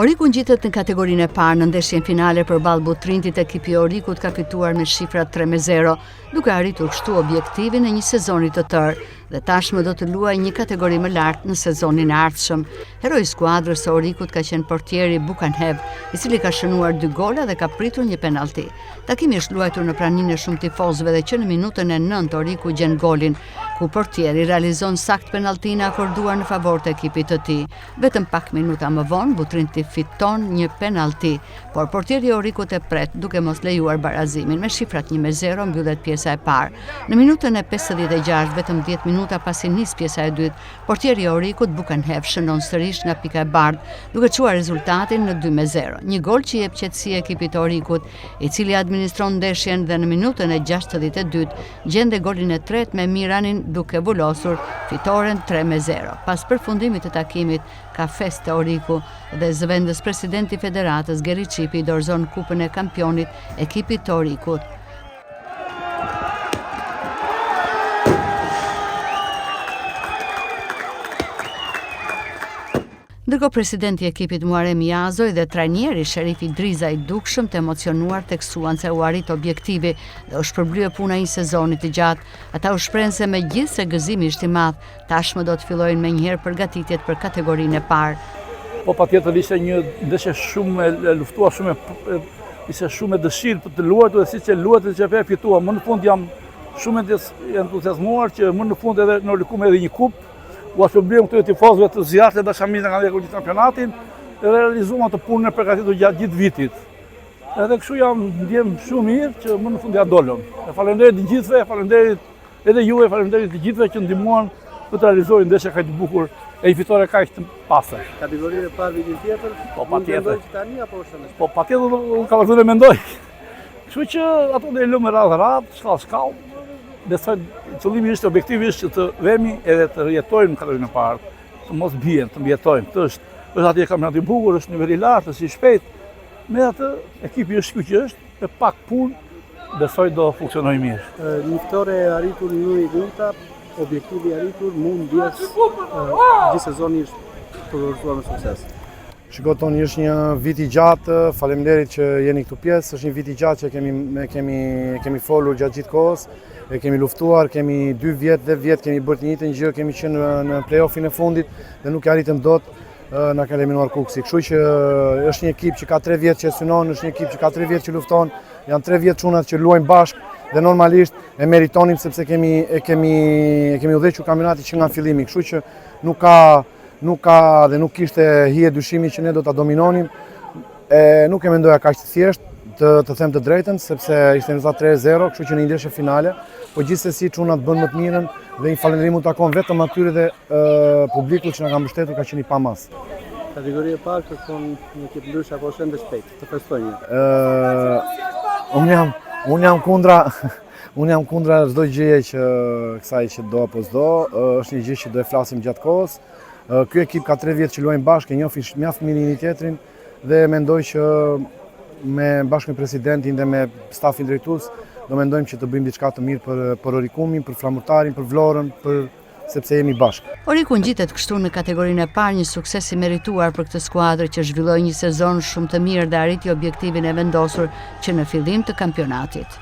Oriku ngjitet në kategorinë e parë në ndeshjen finale përballë Butrintit. Ekipi i Orikut ka fituar me shifra 3-0, duke arritur kështu objektivin e një sezoni të tërë dhe tashmë do të luajë një kategori më lart në sezonin e ardhshëm. Heroi i skuadrës së Orikut ka qenë portieri Bukanhev, i cili ka shënuar 2 gola dhe ka pritur një penallti. Takimi është luajtur në praninë e shumë tifozëve dhe që në minutën e 9 Oriku gjen golin, ku portieri realizon sakt penalltin e akorduar në favor të ekipit të tij. Vetëm pak minuta më vonë Butrinti fiton një penallti, por portieri i Orikut e pret duke mos lejuar barazimin. Me shifrat 1-0 mbyllet pjesa e parë. Në minutën e 56, vetëm 10 minuta pasi nis pjesa e dytë, portieri i Orikut Bukanhev shënon sërish nga pika e bardhë, duke çuar rezultatin në 2-0. Një gol që jep qetësi ekipit të Orikut, i cili administron ndeshjen dhe në minutën e 62 gjende golin e tretë me Miranin duke vulosur fitoren 3-0. Pas përfundimit të takimit, ka fest të Oriku dhe zëvendës presidenti i Federatës Geri Çipi dorëzon kupën e kampionit ekipit të Orikut. Ndërkohë presidenti i ekipit Muharrem Yazoj dhe trajneri Sherifi Driza i dukshëm të emocionuar teksuan se u arrit objektivi dhe u shpërblye puna një sezoni të gjatë. Ata u shprehën se megjithse gëzimi ishte i madh, tashmë do të fillojnë menjëherë përgatitjet për kategorinë e parë. Po patjetër ishte një ndeshje shumë e luftuar, ishte shumë e dëshirë për të luajtur dhe siç e luajtë që e fituam. Më në fund jam shumë entuziazmuar që më në fund edhe në rikuam edhe një kupë. U shpërbliëm këtyre tifozëve të zjarrit dhe dashamirë nga ndjekur gjithë kampionatin dhe realizuam atë punën e përgatitur gjatë gjithë vitit. Edhe kështu jam ndjem shumë mirë që më në fund ja dolëm. Faleminderit të gjithëve, faleminderit edhe juve, faleminderit të gjithëve që ndihmuan për të realizuar ndeshje kaq të bukur e një fitore kaq të pastër. Kategorinë e parë vitin tjetër, po patjetër. Tani apo është më? Po patjetër unë kam vazhduar mendoj. Kështu që ato do i lëmë radh, shkallë. Besoj qëllimi ishte objektivisht që të vemi edhe të jetojmë në kategorinë e parë, të mos bien, të mjetojmë. Është atje kampionati i bukur, është niveli i lartë, është i shpejt. Me atë ekipi është ky që është, me pak punë, besoj do funksionojë mirë. Një fitore e arritur në minuta, objektivi i arritur, mund ndjes gjithë sezoni është përvojësuar me sukses. Shiko toni, është një vit i gjatë, faleminderit që jeni këtu pjesë, është një vit i gjatë që kemi folur gjatë gjithë kohës, e kemi luftuar, kemi 2 vjet kemi bërë të njëjtën gjë, kemi qenë në play-offin e fundit dhe nuk e arritëm dot, na ka eliminuar Kuksi. Kështu që është një ekip që ka 3 vjet që synon, është një ekip që ka 3 vjet që lufton, janë 3 vjet çunat që luajnë bashkë dhe normalisht e meritonim sepse kemi udhëhequr kampionatin që nga fillimi. Kështu që nuk ka dhe nuk kishte hije dyshimi që ne do ta dominonim. Nuk e mendoja kaq të thjeshtë, të them të drejtën, sepse ishte rezultat 3-0, kështu që në një ndeshje finale, po gjithsesi çunat bën më të mirën dhe një falënderim u takon vetëm atyre dhe publikut që na ka mbështetur, ka qenë i pamas. Kategoria e parë kërkon një ekip ndryshe apo është ende shpejt të festojnë? Unë jam kundra çdo gjëje që kësaj që do apo s'do, është një gjë që do e flasim gjatë kohës. Ky ekip ka 3 vjet që luajnë bashkë, e njohin mjaft mirë njëri tjetrin dhe mendoj që bashkë me presidentin dhe me stafin drejtues do mendojmë që të bëjmë diçka të mirë për Orikumin, për Flamurtarin, për Vlorën, sepse jemi bashkë. Oriku ngjitet kështu në kategorinë e parë, një sukses i merituar për këtë skuadër që zhvilloi një sezon shumë të mirë dhe arriti objektivin e vendosur që në fillim të kampionatit.